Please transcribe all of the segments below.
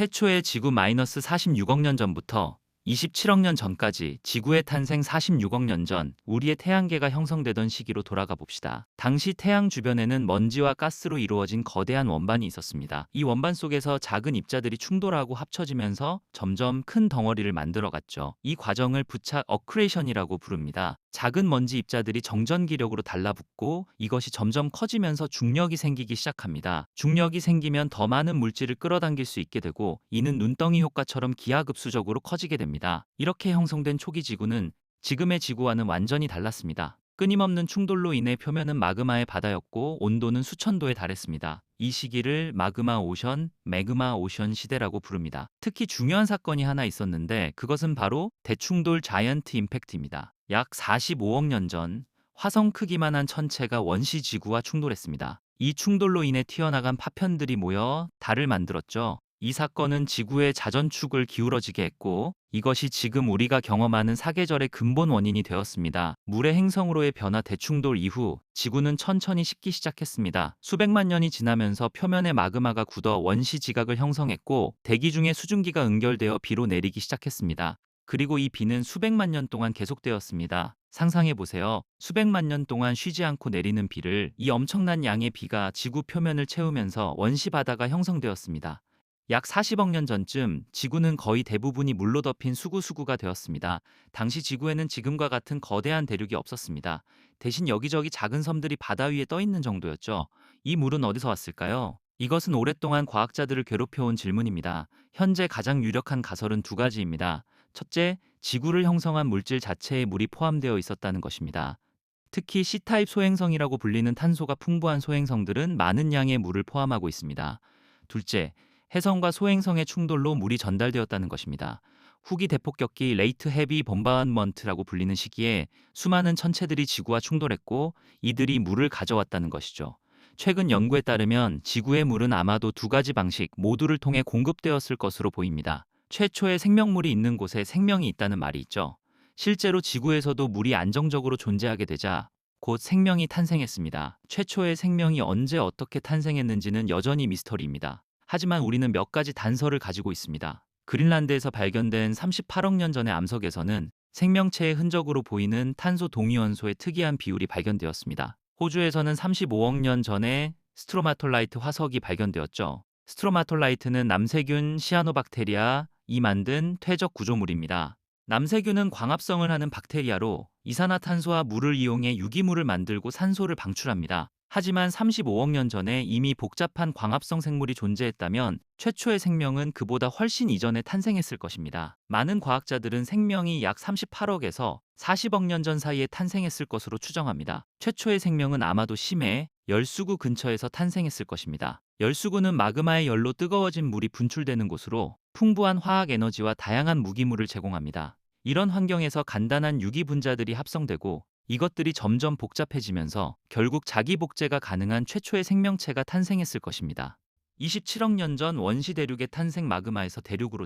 태초의 지구 마이너스 46억 년 전부터 27억 년 전까지 지구의 탄생 46억 년 전 우리의 태양계가 형성되던 시기로 돌아가 봅시다. 당시 태양 주변에는 먼지와 가스로 이루어진 거대한 원반이 있었습니다. 이 원반 속에서 작은 입자들이 충돌하고 합쳐지면서 점점 큰 덩어리를 만들어갔죠. 이 과정을 부착 어크레이션이라고 부릅니다. 작은 먼지 입자들이 정전기력으로 달라붙고 이것이 점점 커지면서 중력이 생기기 시작합니다. 중력이 생기면 더 많은 물질을 끌어당길 수 있게 되고 이는 눈덩이 효과처럼 기하급수적으로 커지게 됩니다. 이렇게 형성된 초기 지구는 지금의 지구와는 완전히 달랐습니다. 끊임없는 충돌로 인해 표면은 마그마의 바다였고 온도는 수천 도에 달했습니다. 이 시기를 마그마 오션, 매그마 오션 시대라고 부릅니다. 특히 중요한 사건이 하나 있었는데 그것은 바로 대충돌 자이언트 임팩트입니다. 약 45억 년 전 화성 크기만한 천체가 원시 지구와 충돌했습니다. 이 충돌로 인해 튀어나간 파편들이 모여 달을 만들었죠. 이 사건은 지구의 자전축을 기울어지게 했고 이것이 지금 우리가 경험하는 사계절의 근본 원인이 되었습니다. 물의 행성으로의 변화 대충돌 이후 지구는 천천히 식기 시작했습니다. 수백만 년이 지나면서 표면의 마그마가 굳어 원시 지각을 형성했고 대기 중에 수증기가 응결되어 비로 내리기 시작했습니다. 그리고 이 비는 수백만 년 동안 계속되었습니다. 상상해 보세요. 수백만 년 동안 쉬지 않고 내리는 비를 이 엄청난 양의 비가 지구 표면을 채우면서 원시 바다가 형성되었습니다. 약 40억 년 전쯤 지구는 거의 대부분이 물로 덮인 수구수구가 되었습니다. 당시 지구에는 지금과 같은 거대한 대륙이 없었습니다. 대신 여기저기 작은 섬들이 바다 위에 떠 있는 정도였죠. 이 물은 어디서 왔을까요? 이것은 오랫동안 과학자들을 괴롭혀온 질문입니다. 현재 가장 유력한 가설은 두 가지입니다. 첫째, 지구를 형성한 물질 자체에 물이 포함되어 있었다는 것입니다. 특히 C타입 소행성이라고 불리는 탄소가 풍부한 소행성들은 많은 양의 물을 포함하고 있습니다. 둘째, 해성과 소행성의 충돌로 물이 전달되었다는 것입니다. 후기 대폭격기 레이트 헤비 범바먼트라고 불리는 시기에 수많은 천체들이 지구와 충돌했고 이들이 물을 가져왔다는 것이죠. 최근 연구에 따르면 지구의 물은 아마도 두 가지 방식 모두를 통해 공급되었을 것으로 보입니다. 최초의 생명물이 있는 곳에 생명이 있다는 말이 있죠. 실제로 지구에서도 물이 안정적으로 존재하게 되자 곧 생명이 탄생했습니다. 최초의 생명이 언제 어떻게 탄생했는지는 여전히 미스터리입니다. 하지만 우리는 몇 가지 단서를 가지고 있습니다. 그린란드에서 발견된 38억 년 전의 암석에서는 생명체의 흔적으로 보이는 탄소 동위원소의 특이한 비율이 발견되었습니다. 호주에서는 35억 년 전에 스트로마톨라이트 화석이 발견되었죠. 스트로마톨라이트는 남세균 시아노박테리아 이 만든 퇴적 구조물입니다. 남세균은 광합성을 하는 박테리아로 이산화탄소와 물을 이용해 유기물을 만들고 산소를 방출합니다. 하지만 35억 년 전에 이미 복잡한 광합성 생물이 존재했다면 최초의 생명은 그보다 훨씬 이전에 탄생했을 것입니다. 많은 과학자들은 생명이 약 38억에서 40억 년 전 사이에 탄생했을 것으로 추정합니다. 최초의 생명은 아마도 심해 열수구 근처에서 탄생했을 것입니다. 열수구는 마그마의 열로 뜨거워진 물이 분출되는 곳으로 풍부한 화학 에너지와 다양한 무기물을 제공합니다. 이런 환경에서 간단한 유기 분자들이 합성되고 이것들이 점점 복잡해지면서 결국 자기 복제가 가능한 최초의 생명체가 탄생했을 것입니다. 27억 년 전 원시 대륙의 탄생 마그마에서 대륙으로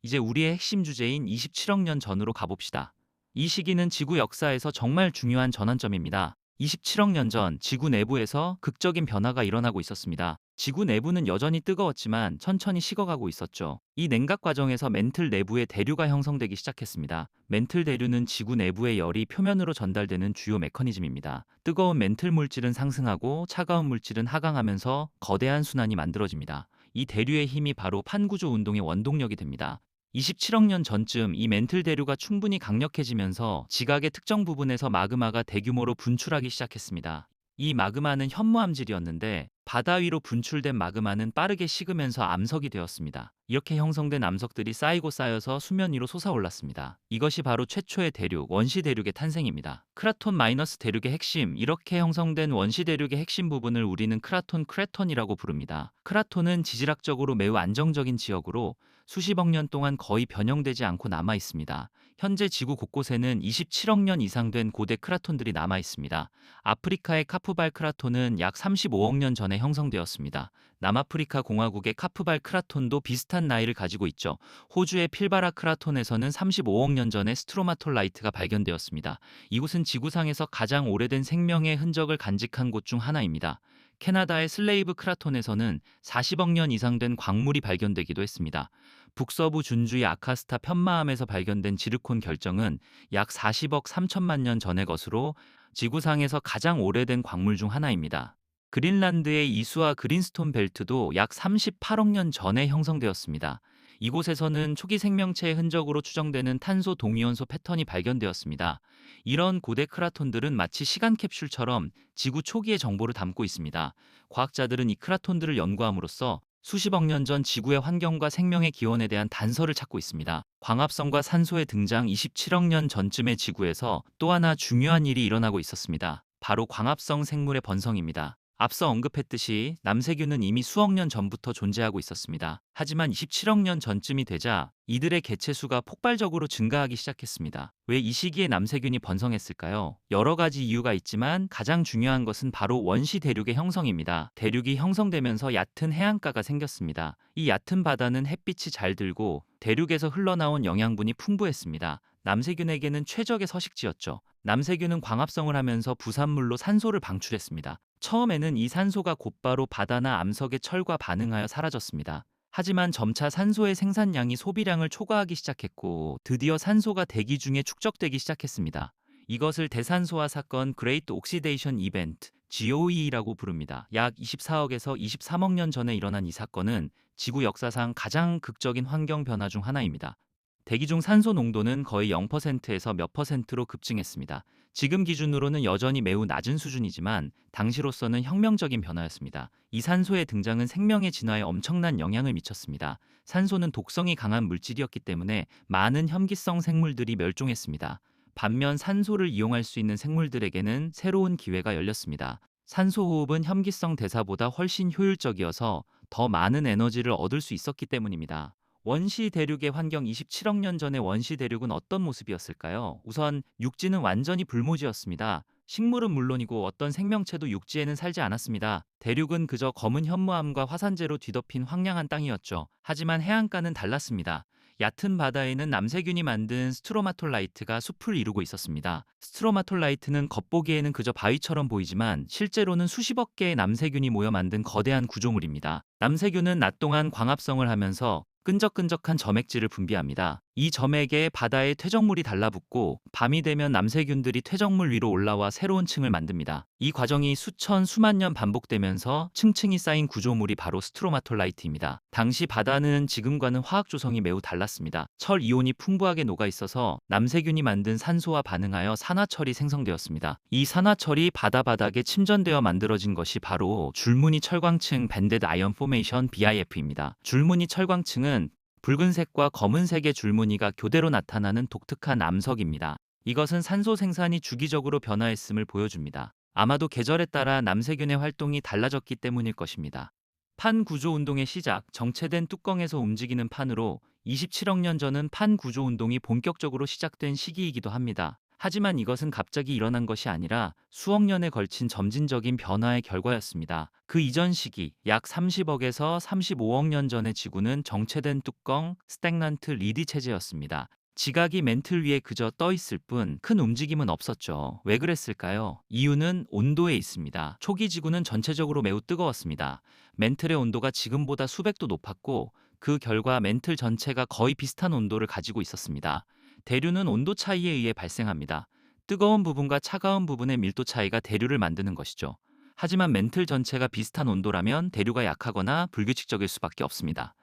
이제 우리의 핵심 주제인 27억 년 전으로 가봅시다. 이 시기는 지구 역사에서 정말 중요한 전환점입니다. 27억 년 전 지구 내부에서 극적인 변화가 일어나고 있었습니다. 지구 내부는 여전히 뜨거웠지만 천천히 식어가고 있었죠. 이 냉각 과정에서 멘틀 내부에 대류가 형성되기 시작했습니다. 멘틀 대류는 지구 내부의 열이 표면으로 전달되는 주요 메커니즘입니다. 뜨거운 멘틀 물질은 상승하고 차가운 물질은 하강하면서 거대한 순환이 만들어집니다. 이 대류의 힘이 바로 판구조 운동의 원동력이 됩니다. 27억 년 전쯤 이 멘틀 대류가 충분히 강력해지면서 지각의 특정 부분에서 마그마가 대규모로 분출하기 시작했습니다. 이 마그마는 현무암질이었는데 바다 위로 분출된 마그마는 빠르게 식으면서 암석이 되었습니다. 이렇게 형성된 암석들이 쌓이고 쌓여서 수면 위로 솟아올랐습니다. 이것이 바로 최초의 대륙, 원시 대륙의 탄생입니다. 크라톤 마이너스 대륙의 핵심, 이렇게 형성된 원시 대륙의 핵심 부분을 우리는 크라톤 크레톤이라고 부릅니다. 크라톤은 지질학적으로 매우 안정적인 지역으로 수십억 년 동안 거의 변형되지 않고 남아 있습니다. 현재 지구 곳곳에는 27억 년 이상 된 고대 크라톤들이 남아 있습니다. 아프리카의 카프발 크라톤은 약 35억 년 전에 형성되었습니다. 남아프리카 공화국의 카프발 크라톤도 비슷한 나이를 가지고 있죠. 호주의 필바라 크라톤에서는 35억 년 전에 스트로마톨라이트가 발견되었습니다. 이곳은 지구상에서 가장 오래된 생명의 흔적을 간직한 곳 중 하나입니다. 캐나다의 슬레이브 크라톤에서는 40억 년 이상 된 광물이 발견되기도 했습니다. 북서부 준주의 아카스타 편마암에서 발견된 지르콘 결정은 약 40억 3천만 년 전의 것으로 지구상에서 가장 오래된 광물 중 하나입니다. 그린란드의 이수와 그린스톤 벨트도 약 38억 년 전에 형성되었습니다. 이곳에서는 초기 생명체의 흔적으로 추정되는 탄소 동위원소 패턴이 발견되었습니다. 이런 고대 크라톤들은 마치 시간 캡슐처럼 지구 초기의 정보를 담고 있습니다. 과학자들은 이 크라톤들을 연구함으로써 수십억 년 전 지구의 환경과 생명의 기원에 대한 단서를 찾고 있습니다. 광합성과 산소의 등장 27억 년 전쯤의 지구에서 또 하나 중요한 일이 일어나고 있었습니다. 바로 광합성 생물의 번성입니다. 앞서 언급했듯이 남세균은 이미 수억 년 전부터 존재하고 있었습니다. 하지만 27억 년 전쯤이 되자 이들의 개체수가 폭발적으로 증가하기 시작했습니다. 왜 이 시기에 남세균이 번성했을까요? 여러 가지 이유가 있지만 가장 중요한 것은 바로 원시 대륙의 형성입니다. 대륙이 형성되면서 얕은 해안가가 생겼습니다. 이 얕은 바다는 햇빛이 잘 들고 대륙에서 흘러나온 영양분이 풍부했습니다. 남세균에게는 최적의 서식지였죠. 남세균은 광합성을 하면서 부산물로 산소를 방출했습니다. 처음에는 이 산소가 곧바로 바다나 암석의 철과 반응하여 사라졌습니다. 하지만 점차 산소의 생산량이 소비량을 초과하기 시작했고 드디어 산소가 대기 중에 축적되기 시작했습니다. 이것을 대산소화 사건 Great Oxidation Event GOE라고 부릅니다. 약 24억에서 23억 년 전에 일어난 이 사건은 지구 역사상 가장 극적인 환경 변화 중 하나입니다. 대기 중 산소 농도는 거의 0%에서 몇 %로 급증했습니다. 지금 기준으로는 여전히 매우 낮은 수준이지만 당시로서는 혁명적인 변화였습니다. 이 산소의 등장은 생명의 진화에 엄청난 영향을 미쳤습니다. 산소는 독성이 강한 물질이었기 때문에 많은 혐기성 생물들이 멸종했습니다. 반면 산소를 이용할 수 있는 생물들에게는 새로운 기회가 열렸습니다. 산소 호흡은 혐기성 대사보다 훨씬 효율적이어서 더 많은 에너지를 얻을 수 있었기 때문입니다. 원시 대륙의 환경 27억 년 전의 원시 대륙은 어떤 모습이었을까요? 우선 육지는 완전히 불모지였습니다. 식물은 물론이고 어떤 생명체도 육지에는 살지 않았습니다. 대륙은 그저 검은 현무암과 화산재로 뒤덮인 황량한 땅이었죠. 하지만 해안가는 달랐습니다. 얕은 바다에는 남세균이 만든 스트로마톨라이트가 숲을 이루고 있었습니다. 스트로마톨라이트는 겉보기에는 그저 바위처럼 보이지만 실제로는 수십억 개의 남세균이 모여 만든 거대한 구조물입니다. 남세균은 낮 동안 광합성을 하면서 끈적끈적한 점액질을 분비합니다. 이 점액에 바다의 퇴적물이 달라붙고 밤이 되면 남세균들이 퇴적물 위로 올라와 새로운 층을 만듭니다. 이 과정이 수천 수만 년 반복되면서 층층이 쌓인 구조물이 바로 스트로마톨라이트입니다. 당시 바다는 지금과는 화학 조성이 매우 달랐습니다. 철 이온이 풍부하게 녹아 있어서 남세균이 만든 산소와 반응하여 산화철이 생성되었습니다. 이 산화철이 바다 바닥에 침전되어 만들어진 것이 바로 줄무늬 철광층 밴데드 아이언 포메이션 BIF입니다. 줄무늬 철광층은 붉은색과 검은색의 줄무늬가 교대로 나타나는 독특한 암석입니다. 이것은 산소 생산이 주기적으로 변화했음을 보여줍니다. 아마도 계절에 따라 남세균의 활동이 달라졌기 때문일 것입니다. 판 구조 운동의 시작, 정체된 뚜껑에서 움직이는 판으로 27억 년 전은 판 구조 운동이 본격적으로 시작된 시기이기도 합니다. 하지만 이것은 갑자기 일어난 것이 아니라 수억 년에 걸친 점진적인 변화의 결과였습니다. 그 이전 시기, 약 30억에서 35억 년 전의 지구는 정체된 뚜껑, 스택넌트 리디 체제였습니다. 지각이 멘틀 위에 그저 떠 있을 뿐 큰 움직임은 없었죠. 왜 그랬을까요? 이유는 온도에 있습니다. 초기 지구는 전체적으로 매우 뜨거웠습니다. 멘틀의 온도가 지금보다 수백 도 높았고 그 결과 멘틀 전체가 거의 비슷한 온도를 가지고 있었습니다. 대류는 온도 차이에 의해 발생합니다. 뜨거운 부분과 차가운 부분의 밀도 차이가 대류를 만드는 것이죠. 하지만 멘틀 전체가 비슷한 온도라면 대류가 약하거나 불규칙적일 수밖에 없습니다.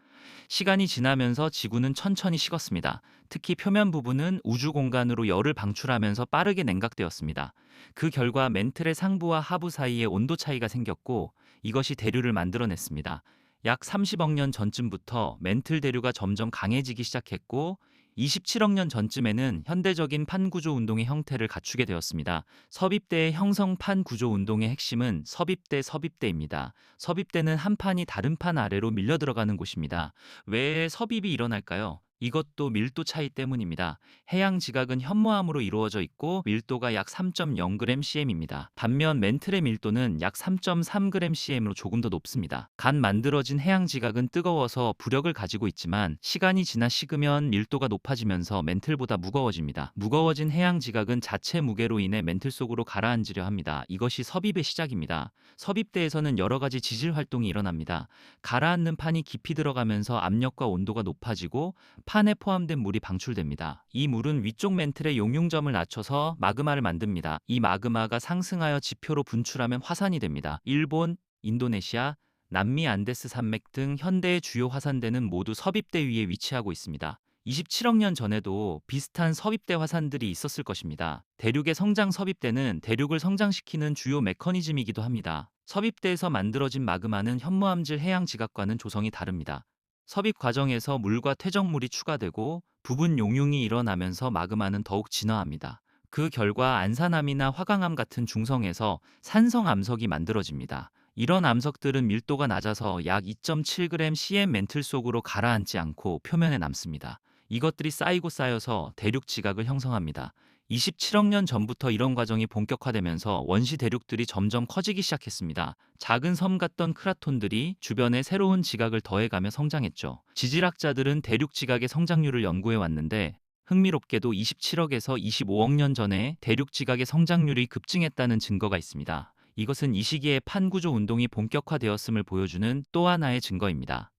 시간이 지나면서 지구는 천천히 식었습니다. 특히 표면 부분은 우주 공간으로 열을 방출하면서 빠르게 냉각되었습니다. 그 결과 멘틀의 상부와 하부 사이에 온도 차이가 생겼고 이것이 대류를 만들어냈습니다. 약 30억 년 전쯤부터 멘틀 대류가 점점 강해지기 시작했고 27억 년 전쯤에는 현대적인 판구조 운동의 형태를 갖추게 되었습니다. 서립대의 형성 판구조 운동의 핵심은 서립대입니다. 서립대는 한 판이 다른 판 아래로 밀려 들어가는 곳입니다. 왜 섭입이 일어날까요? 이것도 밀도 차이 때문입니다. 해양 지각은 현무암으로 이루어져 있고 밀도가 약 3.0gcm입니다. 반면 멘틀의 밀도는 약 3.3gcm으로 조금 더 높습니다. 간 만들어진 해양 지각은 뜨거워서 부력을 가지고 있지만 시간이 지나 식으면 밀도가 높아지면서 멘틀보다 무거워집니다. 무거워진 해양 지각은 자체 무게로 인해 멘틀 속으로 가라앉으려 합니다. 이것이 섭입의 시작입니다. 섭입대에서는 여러 가지 지질 활동이 일어납니다. 가라앉는 판이 깊이 들어가면서 압력과 온도가 높아지고 판에 포함된 물이 방출됩니다. 이 물은 위쪽 멘틀의 용융점을 낮춰서 마그마를 만듭니다. 이 마그마가 상승하여 지표로 분출하면 화산이 됩니다. 일본, 인도네시아, 남미 안데스 산맥 등 현대의 주요 화산대는 모두 섭입대 위에 위치하고 있습니다. 27억 년 전에도 비슷한 섭입대 화산들이 있었을 것입니다. 대륙의 성장 섭입대는 대륙을 성장시키는 주요 메커니즘이기도 합니다. 섭입대에서 만들어진 마그마는 현무암질 해양 지각과는 조성이 다릅니다. 섭입 과정에서 물과 퇴적물이 추가되고 부분 용융이 일어나면서 마그마는 더욱 진화합니다. 그 결과 안산암이나 화강암 같은 중성에서 산성 암석이 만들어집니다. 이런 암석들은 밀도가 낮아서 약 2.7g 멘틀 속으로 가라앉지 않고 표면에 남습니다. 이것들이 쌓이고 쌓여서 대륙 지각을 형성합니다. 27억 년 전부터 이런 과정이 본격화되면서 원시 대륙들이 점점 커지기 시작했습니다. 작은 섬 같던 크라톤들이 주변에 새로운 지각을 더해가며 성장했죠. 지질학자들은 대륙 지각의 성장률을 연구해 왔는데 흥미롭게도 27억에서 25억 년 전에 대륙 지각의 성장률이 급증했다는 증거가 있습니다. 이것은 이 시기에 판구조 운동이 본격화되었음을 보여주는 또 하나의 증거입니다.